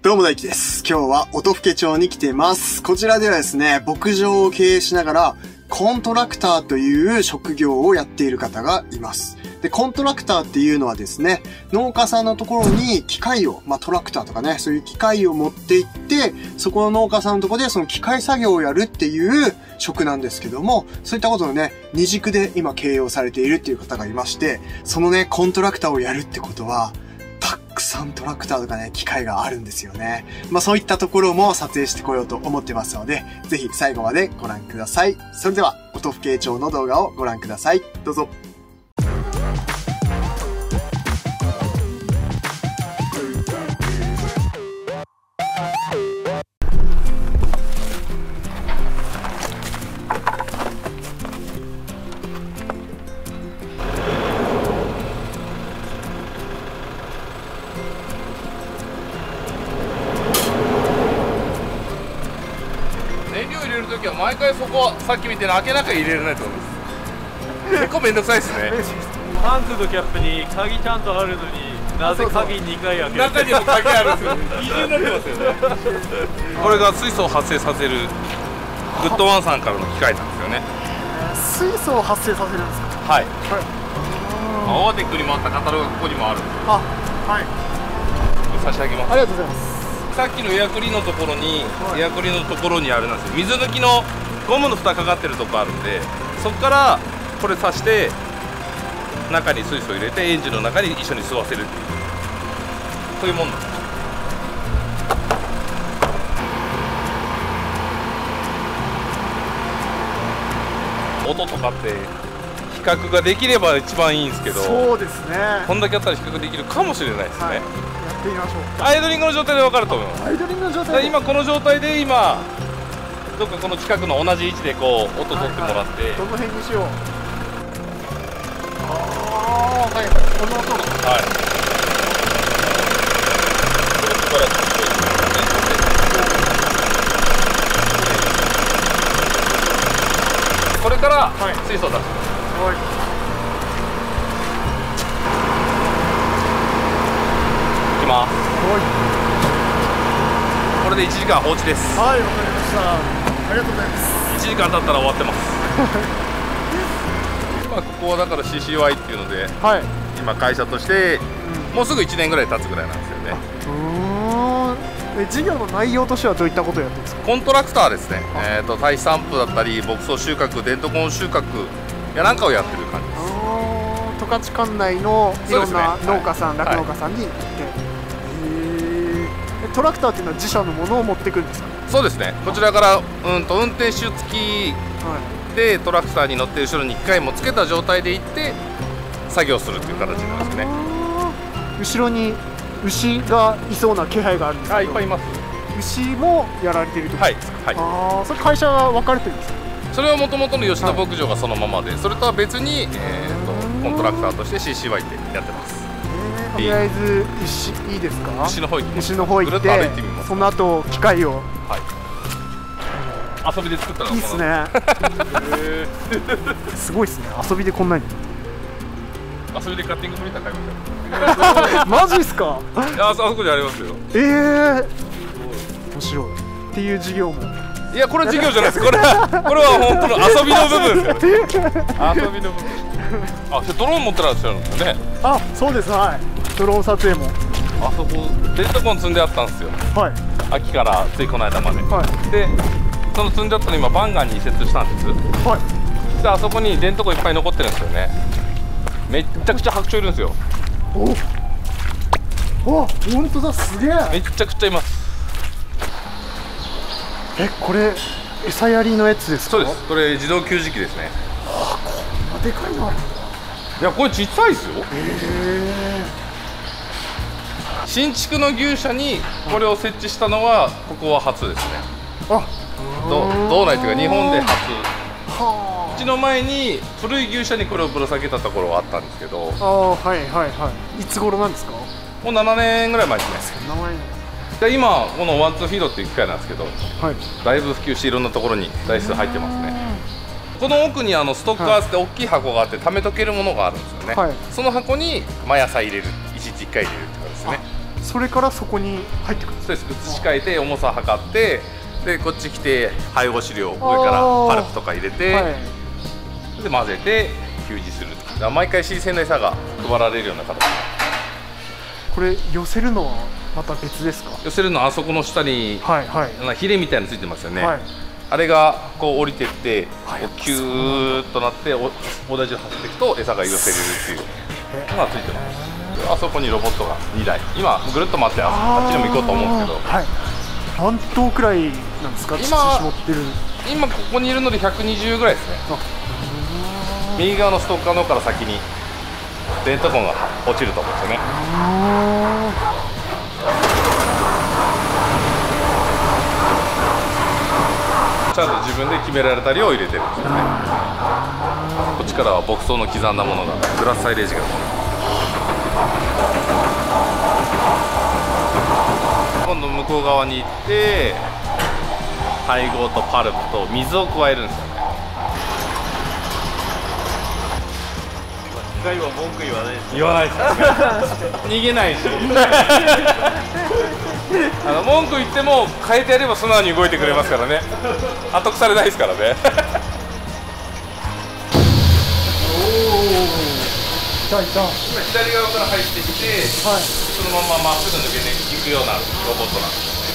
どうも大輝です。今日は音更町に来ています。こちらではですね、牧場を経営しながら、コントラクターという職業をやっている方がいます。で、コントラクターっていうのはですね、農家さんのところに機械を、トラクターとかね、そういう機械を持って行って、そこの農家さんのところでその機械作業をやるっていう職なんですけども、そういったことのね、二軸で今経営をされているっていう方がいまして、そのね、コントラクターをやるってことは、たくさんトラクターとかね、機械があるんですよね。そういったところも撮影してこようと思ってますので、ぜひ最後までご覧ください。それでは、音更町の動画をご覧ください。どうぞ。燃料入れるときは毎回そこさっきみたいな開けなきゃ入れられないと思います結構めんどくさいですねタンクのキャップに鍵ちゃんとあるのになぜ鍵2回開ける中にも鍵あるんですよ二重になってますよねこれが水素を発生させるグッドワンさんからの機械なんですよね水素を発生させるんですか？はい、大手クにもあったカタログがここにもあるんであ、はい差し上げます。ありがとうございます。さっきのエアクリのところに、エアクリのところにあれなんですよ、水抜きのゴムの蓋かかってるとこあるんで、そこからこれ刺して中に水素を入れてエンジンの中に一緒に吸わせるっていうそういうもんなんです。音とかって比較ができれば一番いいんですけど、そうですね。こんだけあったら比較できるかもしれないですね、やってみましょう。アイドリングの状態で分かると思います。アイドリングの状態で今この状態でどっかこの近くの同じ位置でこう音取ってもらって、どの辺にしよう。ああ、はい、この音が。はい。これから水素を出します。はい。いきます。これで1時間放置です。はい、わかりました。ありがとうございます。1時間経ったら終わってます。今ここはだから CCY っていうので、はい、今会社として、もうすぐ1年ぐらい経つぐらいなんですよね。事業の内容としてはどういったことをやってるんですか？コントラクターですね。堆散布だったり牧草収穫、デントコン収穫やなんかをやってる感じです。十勝管内のいろんな農家さん、酪農家さんに行って、トラクターっていうのは自社のものを持ってくるんですか？そうですね。こちらから運転手付きでトラクターに乗って後ろに1回もつけた状態で行って作業するっていう形になりますね。後ろに牛がいそうな気配があるんですけど、いっぱいいます。牛もやられていると。はい、ああ、それ会社が分かれてるんですか？それはもともとの吉田牧場がそのままで、それとは別にコントラクターとして CCY ってやってます。とりあえず牛いいですか？牛の方行きます。牛の方行って、その後機械を、遊びで作ったのがいいっすねすごいっすね。遊びでこんなに遊びでカッティングプリンター買いました。マジっすか？いや、あそこにありますよ。面白いっていう授業も。いや、これ授業じゃないです。これは本当の遊びの部分ですよね。遊びの部分。あ、ドローン持ってらっしゃるんですよね。あ、そうです。はい。ドローン撮影も。あそこデントコン積んであったんですよ。はい。秋からついこの間まで。はい。で、その積んであったの今バンガンに移設したんです。はい。で、あそこにデントコンいっぱい残ってるんですよね。めっちゃくちゃ白鳥いるんですよ。お、本当だ、すげえ。めっちゃくちゃいます。これ餌やりのやつですか？そうです。これ自動給餌器ですね。あ、こんなでかいのあるんだ。いや、これちっちゃいですよ。新築の牛舎にこれを設置したのはここは初ですね。道内というか日本で初。うちの前に古い牛舎にこれをぶら下げたところがあったんですけど。いつ頃なんですか？もう7年ぐらい前ですね。で、今このワンツーフィードっていう機械なんですけど、だいぶ普及していろんなところに台数入ってますね。この奥にストッカーって大きい箱があって貯めとけるものがあるんですよね。その箱に毎朝入れる、1日1回入れるってことですね。それからそこに入ってくるんですそうです。移し替えて重さ測って、でこっち来て配合飼料上からパルプとか入れて、はい、で混ぜて給餌する。だから毎回新鮮な餌が配られるような形。これ寄せるのはまた別ですか？寄せるのはあそこの下に、はいはい、ヒレみたいなのついてますよね、はい、あれがこう降りてって、はい、こうキューッとなって同じで走っていくと餌が寄せれるっていうのがついてます。あそこにロボットが2台、今ぐるっと回ってあっちにも行こうと思うんですけど、はい、何頭くらいなんですか？乳絞ってる。今ここにいるので120ぐらいですね。右側のストッカーの方から先にデントコンが落ちると思うんですよね。ちゃんと自分で決められた量を入れてるんですよね。こっちからは牧草の刻んだものがグラスサイレージが今度向こう側に行って配合とパルプと水を加えるんですよね。機械は文句言わないです。言わないです逃げないし文句言っても変えてやれば素直に動いてくれますからね。後腐れないですからね。いたいた。今左側から入ってきて、はい、そのまままっすぐ抜けていくようなロボットなんですよね。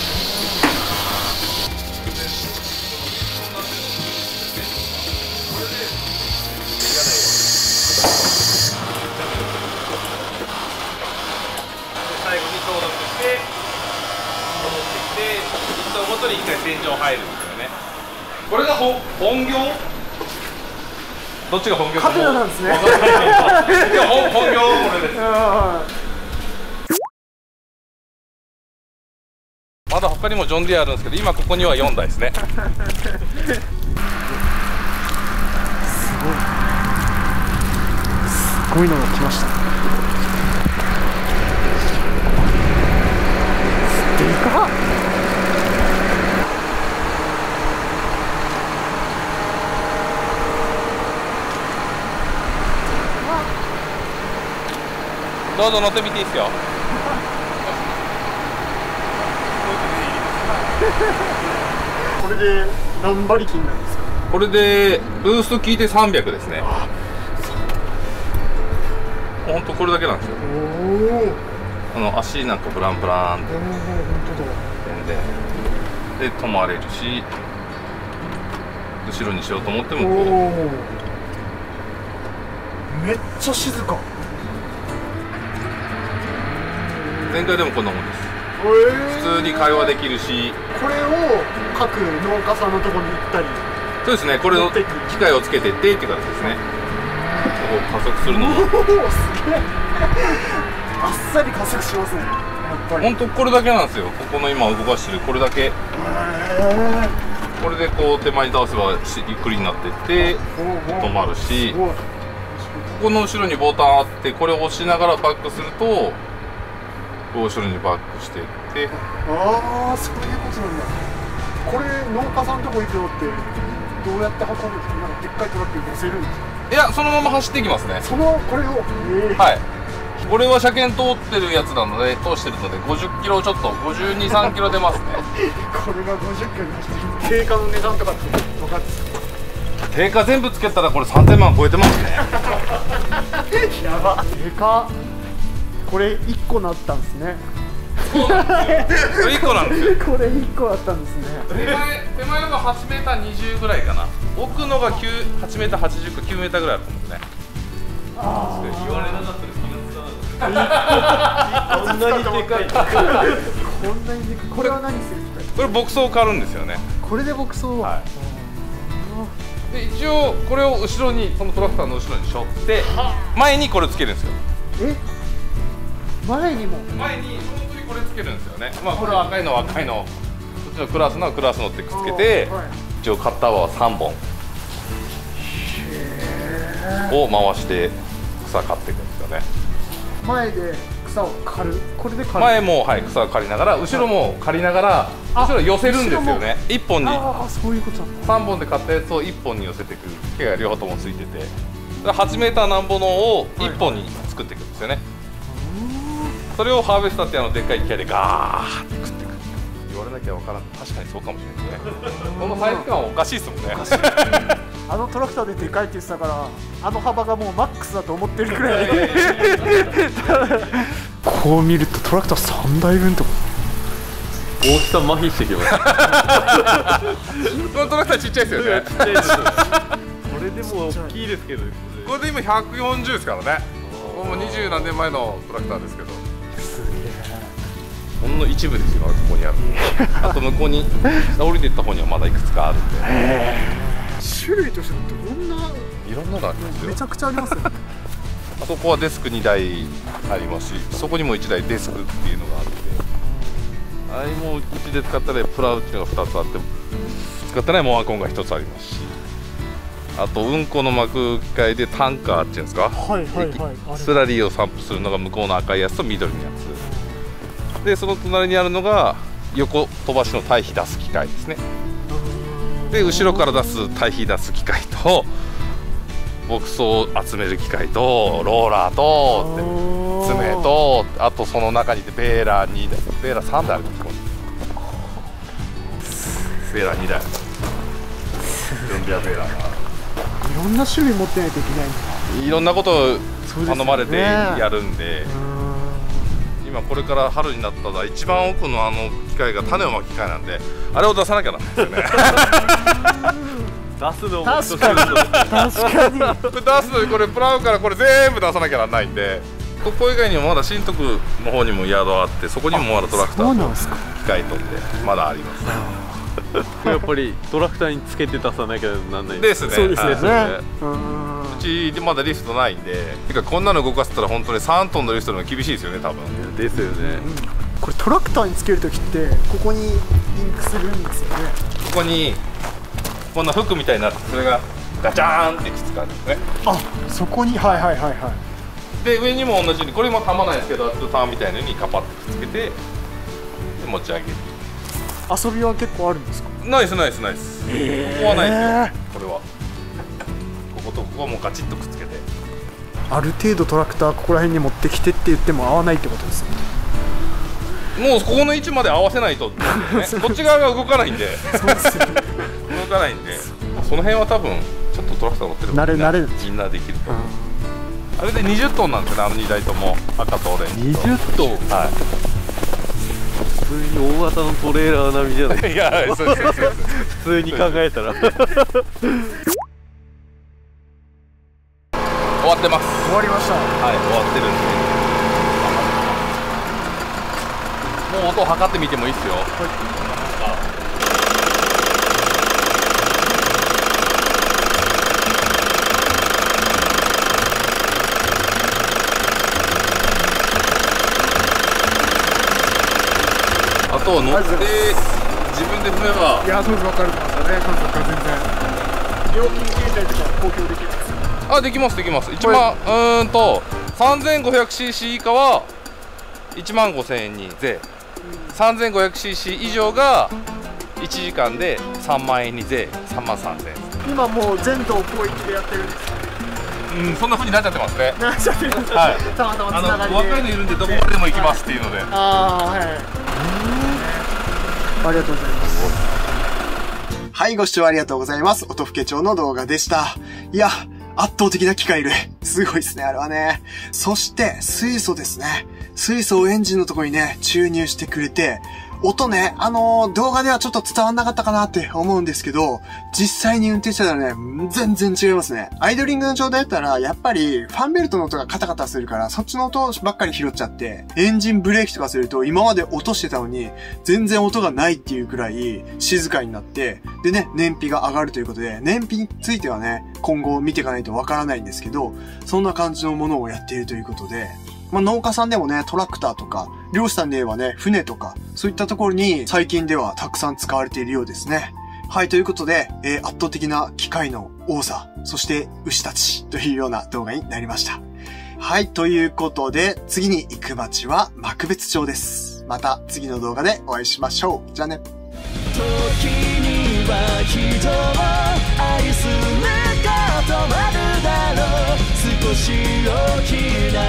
最後に消毒して戻ってきて1頭ごとに1回洗浄入るんですよね。これが本業、どっちが本業かカテナなんですね。本業これです。まだ他にもジョンディアあるんですけど、今ここには4台ですね。すごいのが来ました。でかっ。どうぞ乗ってみていいですよ。これで何馬力になるんですか？これでブースト効いて300ですね。ほんとこれだけなんですよ。足なんかブランブランってで止まれるし、後ろにしようと思ってもこう。めっちゃ静か。前回でもこんなもんです。普通に会話できるし、これを各農家さんのところに行ったり。そうですね、これの機械をつけてってっていう形ですね。こう加速するのもすげえあっさり加速しますね、やっぱり。本当これだけなんですよ。ここの今動かしてるこれだけ。これでこう手前に倒せばゆっくりになってって止まるし、ここの後ろにボタンあって、これを押しながらバックすると後ろにバックしていって。ああ、そういうことなんだ。これ農家さんのとこ行くのってどうやって運ぶんですか？なんかでっかいトラックに乗せるんですか？いや、そのまま走っていきますね。これを、はい。これは車検通ってるやつなので、通してるので50キロちょっと、52、3キロ出ますね。これが50キロで走ってる。定価の値段とかって分かるんですか？定価全部つけたらこれ3000万超えてますね。やば。定価これ1個なったんですね。そうなんですよ。1個なんですよ。これ1個あったんですね。手前が8メーター20ぐらいかな。奥のが8メーター80か9メーターぐらいあると思うんですね。言われなかったら気がつかなかった。こんなにでかい。こんなにでかい。これは何する機械？これ牧草を刈るんですよね。これで牧草は。はい。で一応これを後ろにそのトラクターの後ろに背負って前にこれつけるんですよ。前にも？前に本当にこれつけるんですよね。まあこれは赤いのは赤いの、こっちのクラスのはクラスのってくっつけて、一応カッターは3本を回して草刈っていくんですよね。前で草を刈る。これで刈る。前もはい草を刈りながら、後ろも刈りながら、後ろ寄せるんですよね。1本にそういうことなんだ。3本で刈ったやつを1本に寄せていく毛が両方ともついてて、8メーターなんぼのを1本に作っていくんですよね。それをハーベスターってでっかい機械でガーッて食っていく。言われなきゃ分からん。確かにそうかもしれないですね。このサイズ感はおかしいですもんね。あのトラクターででかいって言ってたから、あの幅がもうマックスだと思ってるくらい。こう見るとトラクター3台分とか。大きさ麻痺してきます。このトラクターちっちゃいですよね。ちっちゃいです。これでも大きいですけど。これで今140ですからね。これも20何年前のトラクターですけど。すげえ。ほんの一部ですよ、ここにある。あと向こうに下降りていった方にはまだいくつかあるんで。種類としてどんな。いろんなのありますよ。めちゃくちゃありますよね。あそこはデスク2台ありますし、そこにも1台デスクっていうのがあるんで、あれもうちで使ったらプラウっていうのが2つあって、使ってないモアコンが1つありますし、あとうんこの巻く機械でタンカーっていうんですか、はいはいはい。スラリーを散布するのが向こうの赤いやつと緑のやつで、その隣にあるのが横飛ばしの堆肥出す機械ですね。で後ろから出す堆肥出す機械と牧草を集める機械とローラーと爪と、あとその中にベーラー2台、ベーラー3台あるんですここに。ベーラー2台、ジョンディアベーラーがいろんな種類持ってないといけないんだ。いろんなことを頼まれてやるんで、今これから春になったら一番奥の機械が種をまく機械なんで、あれを出さなきゃなんですよね。出すのも確かに確かに。これ出すのにこれプラウからこれ全部出さなきゃならないんで、ここ以外にもまだ新徳の方にもヤードあって、そこにもまだトラクターと機械とってまだあります。やっぱりトラクターにつけて出さなきゃなんないですね。そうですよね。うちまだリフトないんで、てかこんなの動かせたら本当に3トンのリフトの厳しいですよね多分。ですよね。これトラクターにつけるときってここにリンクするんですよね。ここにこんなフックみたいになって、それがガチャーンってくっつかるんですね。あ、そこに、はいはいはいはい。で上にも同じように、これもたまないですけど、ターンみたいなのにカパッとくっつけてで持ち上げる。遊びは結構あるんですか？ナイスナイスナイス。ここはないですよ。これはこことここはもうガチッとくっつけて、ある程度トラクターここら辺に持ってきてって言っても合わないってことですね。もうここの位置まで合わせないと、ね、こっち側が動かないんでそうですよね。動かないんで、その辺は多分ちょっとトラクター乗ってる慣れみんなできると思う。あれで20トンなんですよね、2台とも。赤とオレンジと。20トン。はい。普通に大型のトレーラー並みじゃない。いや、そうです。普通に考えたら。終わってます。終わりました。はい、終わってるんで。もう音を測ってみてもいいですよ。あと乗って自分で踏めば。いや、そうです、分かるんですよね、感覚が全然。料金形態とか公表できるんですよ。あ、できますできます。1万3500cc 以下は15000円に税、3500cc 以上が1時間で3万円に税、3万3000円。今もう全道広域でやってるんですか？そんな風になっちゃってますね。なっちゃってるんですか？はい。たまたまつながりで。若いのいるんでどこまででも行きますっていうので。ああ、はい。ありがとうございます。はい、ご視聴ありがとうございます。音更町の動画でした。いや、圧倒的な機械類。すごいですね、あれはね。そして、水素ですね。水素をエンジンのところにね、注入してくれて、音ね、動画ではちょっと伝わんなかったかなって思うんですけど、実際に運転したらね、全然違いますね。アイドリングの状態だったら、やっぱり、ファンベルトの音がカタカタするから、そっちの音ばっかり拾っちゃって、エンジンブレーキとかすると、今まで落としてたのに、全然音がないっていうくらい、静かになって、でね、燃費が上がるということで、燃費についてはね、今後見ていかないとわからないんですけど、そんな感じのものをやっているということで、まあ、農家さんでもね、トラクターとか、漁師さんで言えばね、船とか、そういったところに最近ではたくさん使われているようですね。はい、ということで、圧倒的な機械の多さ、そして牛たちというような動画になりました。はい、ということで、次に行く町は幕別町です。また次の動画でお会いしましょう。じゃあね。時には人を愛することもあるだろう。少し大きな